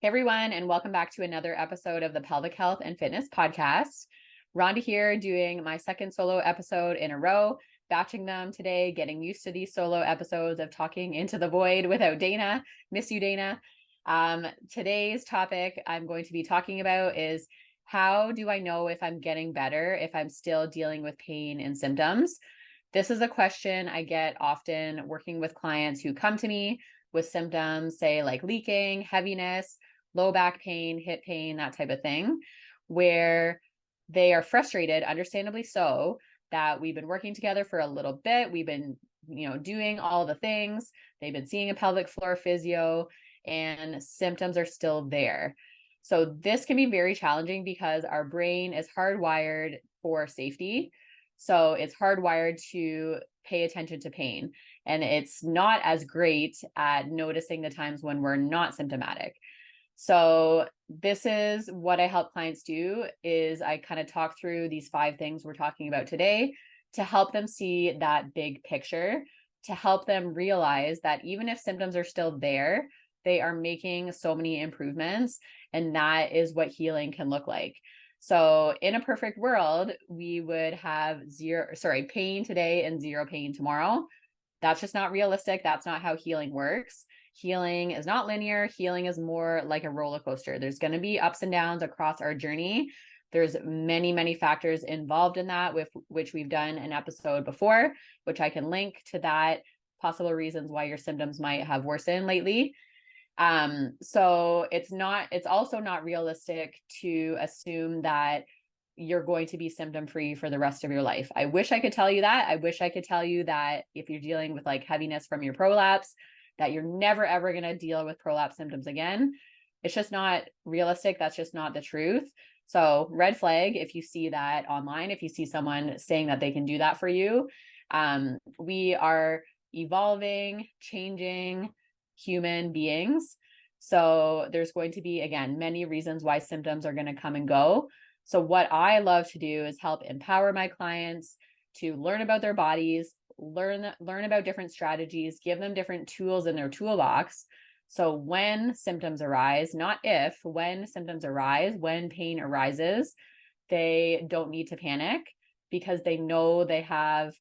Hey everyone, and welcome back to another episode of the Pelvic Health and Fitness Podcast. Rhonda here doing my second solo episode in a row, batching them today, getting used to these solo episodes of talking into the void without Dana. Miss you, Dana. Today's topic I'm going to be talking about is how do I know if I'm getting better, if I'm still dealing with pain and symptoms? This is a question I get often working with clients who come to me with symptoms, say like leaking, heaviness, low back pain, hip pain, that type of thing, where they are frustrated, understandably so, that we've been working together for a little bit. We've been, doing all the things. They've been seeing a pelvic floor physio and symptoms are still there. So this can be very challenging because our brain is hardwired for safety. So it's hardwired to pay attention to pain. And it's not as great at noticing the times when we're not symptomatic. So this is what I help clients do is I kind of talk through these 5 things we're talking about today to help them see that big picture, to help them realize that even if symptoms are still there, they are making so many improvements, and that is what healing can look like. So in a perfect world, we would have pain today and zero pain tomorrow. That's just not realistic. That's not how healing works. Healing is not linear. Healing is more like a roller coaster. There's going to be ups and downs across our journey. There's many, many factors involved in that, with which we've done an episode before, which I can link to that, possible reasons why your symptoms might have worsened lately. So it's also not realistic to assume that you're going to be symptom free for the rest of your life. I wish I could tell you that. I wish I could tell you that if you're dealing with like heaviness from your prolapse, that you're never ever going to deal with prolapse symptoms again. It's just not realistic. That's just not the truth. So red flag if you see that online, if you see someone saying that they can do that for you. We are evolving, changing human beings. So there's going to be, again, many reasons why symptoms are going to come and go. So what I love to do is help empower my clients to learn about their bodies, learn about different strategies, give them different tools in their toolbox. So when symptoms arise, not if, when symptoms arise, when pain arises, they don't need to panic because they know they have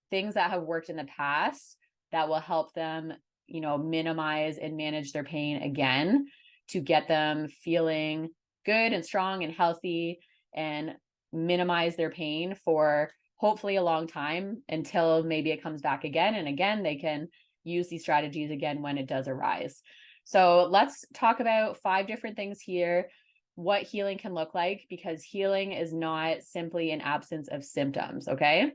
things that have worked in the past that will help them, minimize and manage their pain again to get them feeling good and strong and healthy and minimize their pain for hopefully a long time until maybe it comes back again. And again, they can use these strategies again when it does arise. So let's talk about 5 different things here, what healing can look like, because healing is not simply an absence of symptoms. Okay.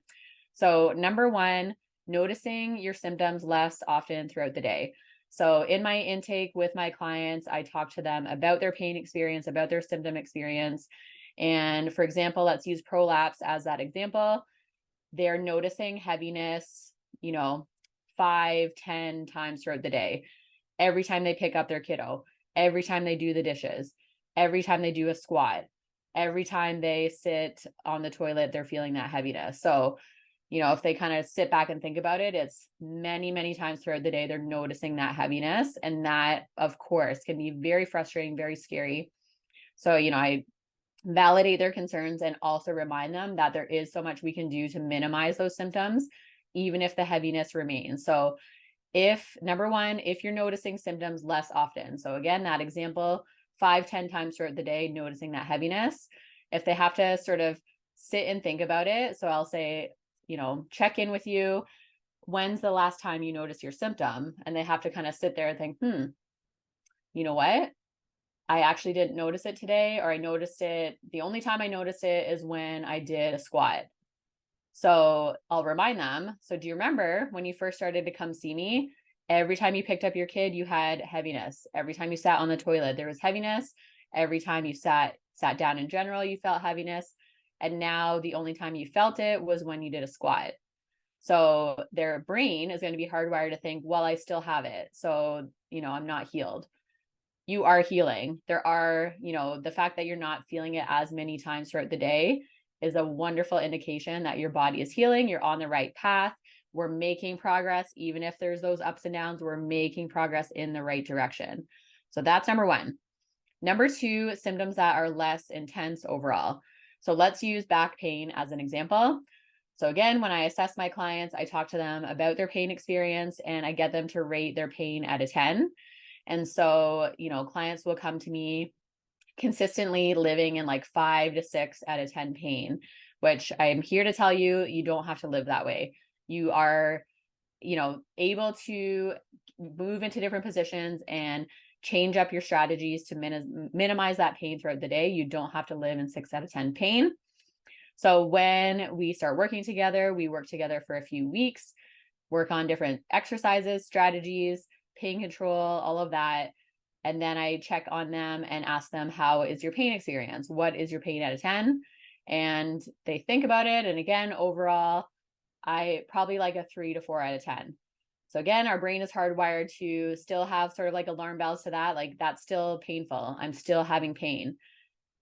So number 1, noticing your symptoms less often throughout the day. So in my intake with my clients, I talk to them about their pain experience, about their symptom experience. And for example, let's use prolapse as that example. They're noticing heaviness, 5, 10 times throughout the day. Every time they pick up their kiddo, every time they do the dishes, every time they do a squat, every time they sit on the toilet, they're feeling that heaviness. So if they kind of sit back and think about it, it's many, many times throughout the day, they're noticing that heaviness. And that, of course, can be very frustrating, very scary. So, I validate their concerns and also remind them that there is so much we can do to minimize those symptoms, even if the heaviness remains. So number 1, if you're noticing symptoms less often, so again, that example, 5, 10 times throughout the day, noticing that heaviness, if they have to sort of sit and think about it. So I'll say, check in with you. When's the last time you noticed your symptom? And they have to kind of sit there and think, you know what? I actually didn't notice it today, or I noticed it. The only time I noticed it is when I did a squat. So I'll remind them. So do you remember when you first started to come see me? Every time you picked up your kid, you had heaviness. Every time you sat on the toilet, there was heaviness. Every time you sat down in general, you felt heaviness. And now the only time you felt it was when you did a squat. So their brain is going to be hardwired to think, well, I still have it. So, I'm not healed. You are healing. There are, the fact that you're not feeling it as many times throughout the day is a wonderful indication that your body is healing. You're on the right path. We're making progress. Even if there's those ups and downs, we're making progress in the right direction. So that's number 1. Number 2, symptoms that are less intense overall. So let's use back pain as an example. So again, when I assess my clients, I talk to them about their pain experience and I get them to rate their pain at a 10. And so, clients will come to me consistently living in like 5 to 6 out of 10 pain, which I'm here to tell you, you don't have to live that way. You are, able to move into different positions and change up your strategies to minimize that pain throughout the day. You don't have to live in 6 out of 10 pain. So when we start working together, we work together for a few weeks, work on different exercises, strategies, pain control, all of that. And then I check on them and ask them, how is your pain experience? What is your pain out of 10? And they think about it. And again, overall, I probably like a 3 to 4 out of 10. So again, our brain is hardwired to still have sort of like alarm bells to that. Like, that's still painful. I'm still having pain.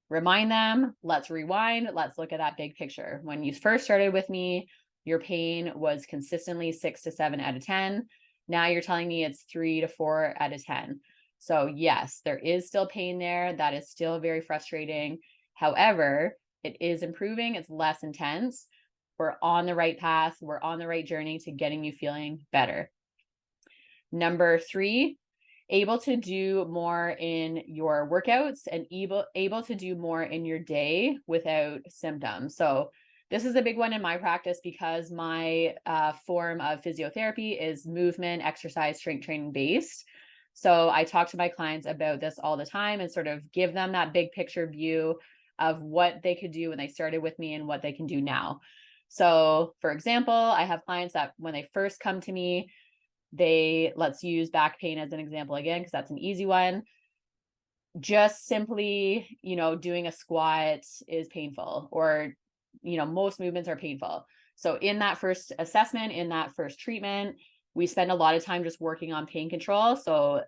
Remind them, let's rewind. Let's look at that big picture. When you first started with me, your pain was consistently 6 to 7 out of 10. Now you're telling me it's 3 to 4 out of 10. So yes, there is still pain there. That is still very frustrating. However, it is improving. It's less intense. We're on the right path. We're on the right journey to getting you feeling better. Number 3, able to do more in your workouts and able to do more in your day without symptoms. So this is a big one in my practice because my form of physiotherapy is movement, exercise, strength training based. So I talk to my clients about this all the time and sort of give them that big picture view of what they could do when they started with me and what they can do now. So for example, I have clients that when they first come to me, let's use back pain as an example again, because that's an easy one. Just simply, doing a squat is painful, or, most movements are painful. So in that first assessment, in that first treatment, we spend a lot of time just working on pain control. So,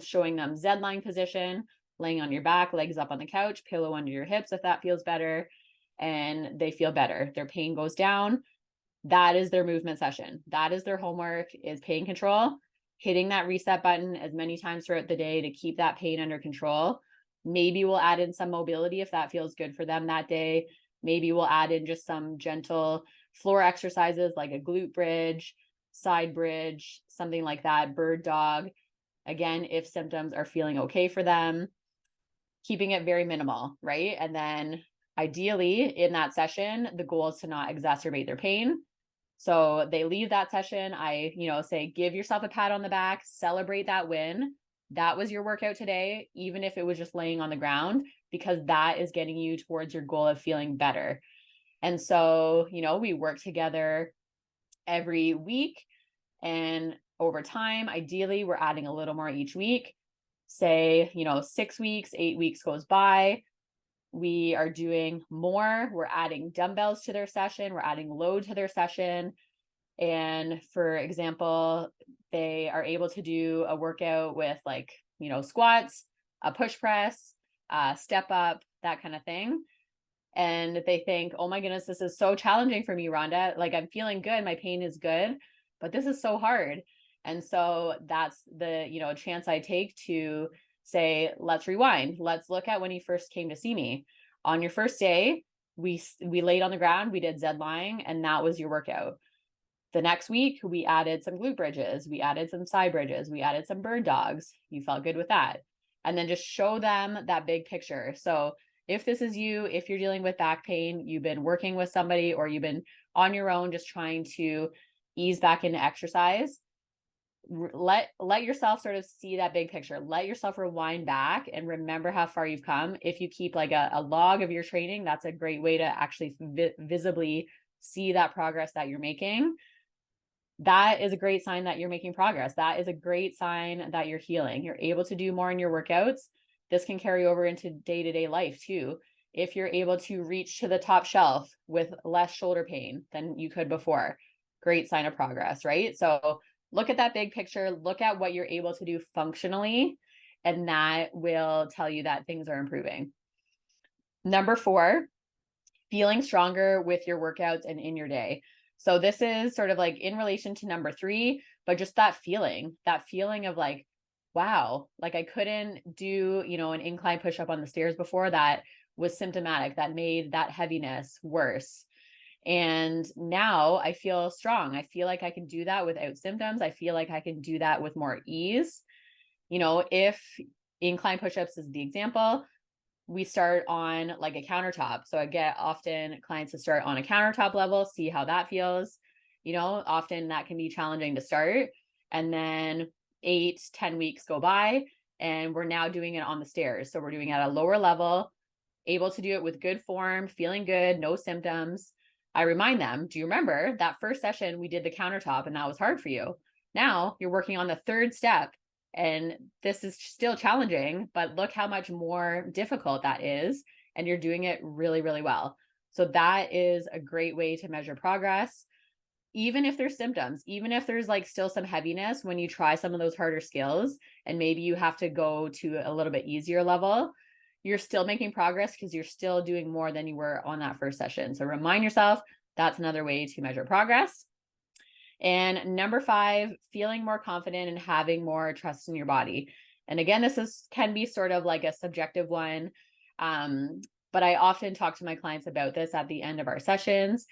showing them Z-lying position, laying on your back, legs up on the couch, pillow under your hips if that feels better, and they feel better. Their pain goes down. That is their movement session. That is their homework, is pain control, hitting that reset button as many times throughout the day to keep that pain under control. Maybe we'll add in some mobility if that feels good for them that day. Maybe we'll add in just some gentle floor exercises like a glute bridge, side bridge, something like that, bird dog. Again, if symptoms are feeling okay for them, keeping it very minimal, right? And then ideally in that session, the goal is to not exacerbate their pain. So they leave that session. I, say, give yourself a pat on the back, celebrate that win. That was your workout today, even if it was just laying on the ground, because that is getting you towards your goal of feeling better. And so, we work together every week, and over time, ideally, we're adding a little more each week. Say, 6 weeks, 8 weeks goes by. We are doing more. We're adding dumbbells to their session. We're adding load to their session. And for example, they are able to do a workout with like, squats, a push press, step up, that kind of thing. And they think, oh my goodness, this is so challenging for me, Rhonda. Like, I'm feeling good. My pain is good, but this is so hard. And so that's the, chance I take to say, let's rewind. Let's look at when you first came to see me. On your first day, we laid on the ground, we did Z-lying, and that was your workout. The next week, we added some glute bridges, we added some side bridges, we added some bird dogs. You felt good with that. And then just show them that big picture. So if this is you, if you're dealing with back pain, you've been working with somebody, or you've been on your own just trying to ease back into exercise, let yourself sort of see that big picture. Let yourself rewind back and remember how far you've come. If you keep like a log of your training, that's a great way to actually visibly see that progress that you're making. That is a great sign that you're making progress. That is a great sign that you're healing. You're able to do more in your workouts. This can carry over into day-to-day life too. If you're able to reach to the top shelf with less shoulder pain than you could before, great sign of progress, right? So look at that big picture, look at what you're able to do functionally, and that will tell you that things are improving. Number 4, feeling stronger with your workouts and in your day. So this is sort of like in relation to number 3, but just that feeling of like, wow, like I couldn't do, an incline push-up on the stairs before that was symptomatic, that made that heaviness worse. And now I feel strong. I feel like I can do that without symptoms. I feel like I can do that with more ease. If incline push-ups is the example, we start on like a countertop. So I get often clients to start on a countertop level, see how that feels. Often that can be challenging to start. And then 8, 10 weeks go by and we're now doing it on the stairs. So we're doing it at a lower level, able to do it with good form, feeling good, no symptoms. I remind them, do you remember that first session we did the countertop and that was hard for you? Now you're working on the third step and this is still challenging, but look how much more difficult that is. And you're doing it really, really well. So that is a great way to measure progress. Even if there's symptoms, even if there's like still some heaviness when you try some of those harder skills, and maybe you have to go to a little bit easier level, you're still making progress because you're still doing more than you were on that first session. So remind yourself that's another way to measure progress. And number 5, feeling more confident and having more trust in your body. And again, can be sort of like a subjective one. But I often talk to my clients about this at the end of our sessions.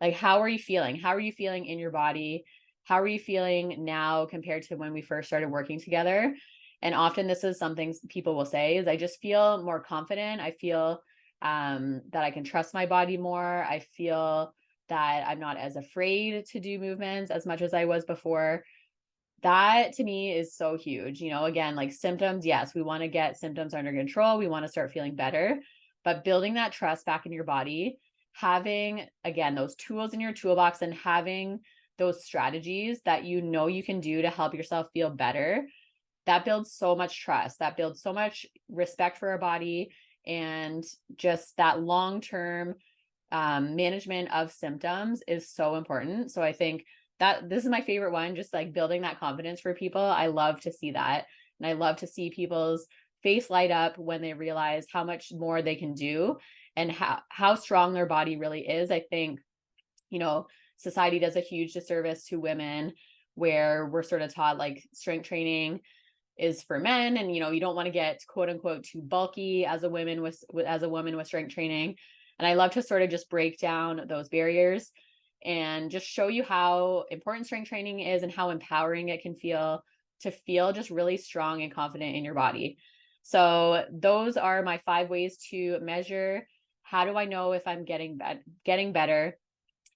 Like, how are you feeling? How are you feeling in your body? How are you feeling now compared to when we first started working together? And often this is something people will say is I just feel more confident. I feel that I can trust my body more. I feel that I'm not as afraid to do movements as much as I was before. That to me is so huge. Again, like symptoms, yes, we want to get symptoms under control. We want to start feeling better, but building that trust back in your body, having, again, those tools in your toolbox and having those strategies that you can do to help yourself feel better, that builds so much trust. That builds so much respect for our body and just that long-term management of symptoms is so important. So I think that this is my favorite one, just like building that confidence for people. I love to see that. And I love to see people's face light up when they realize how much more they can do and how strong their body really is. I think, society does a huge disservice to women where we're sort of taught like strength training is for men and you don't want to get quote unquote too bulky as a woman with strength training. And I love to sort of just break down those barriers and just show you how important strength training is and how empowering it can feel to feel just really strong and confident in your body. So those are my 5 ways to measure how do I know if I'm getting better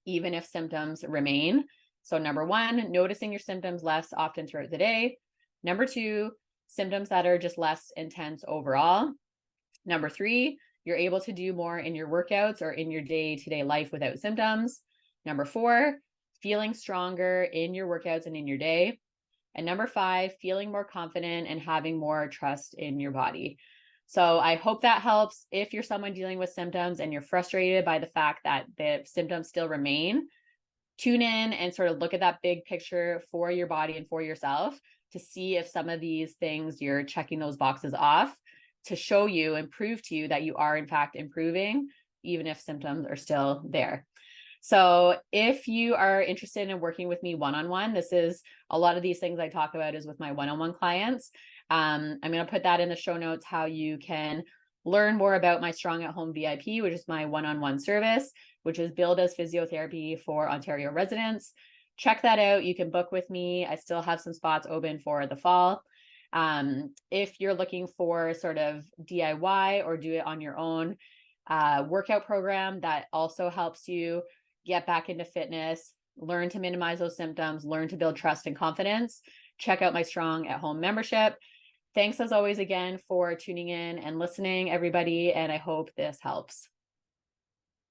even if symptoms remain. So number 1, noticing your symptoms less often throughout the day. Number 2, symptoms that are just less intense overall. Number 3, you're able to do more in your workouts or in your day-to-day life without symptoms. Number 4, feeling stronger in your workouts and in your day. And number 5, feeling more confident and having more trust in your body. So I hope that helps. If you're someone dealing with symptoms and you're frustrated by the fact that the symptoms still remain, tune in and sort of look at that big picture for your body and for yourself to see if some of these things you're checking those boxes off to show you and prove to you that you are in fact improving, even if symptoms are still there. So if you are interested in working with me one-on-one, this is a lot of these things I talk about is with my one-on-one clients. I'm going to put that in the show notes, how you can learn more about my Strong at Home VIP, which is my one-on-one service, which is billed as physiotherapy for Ontario residents. Check that out. You can book with me. I still have some spots open for the fall. If you're looking for sort of DIY or do it on your own workout program that also helps you get back into fitness, learn to minimize those symptoms, learn to build trust and confidence, check out my Strong at Home membership. Thanks as always again for tuning in and listening, everybody, and I hope this helps.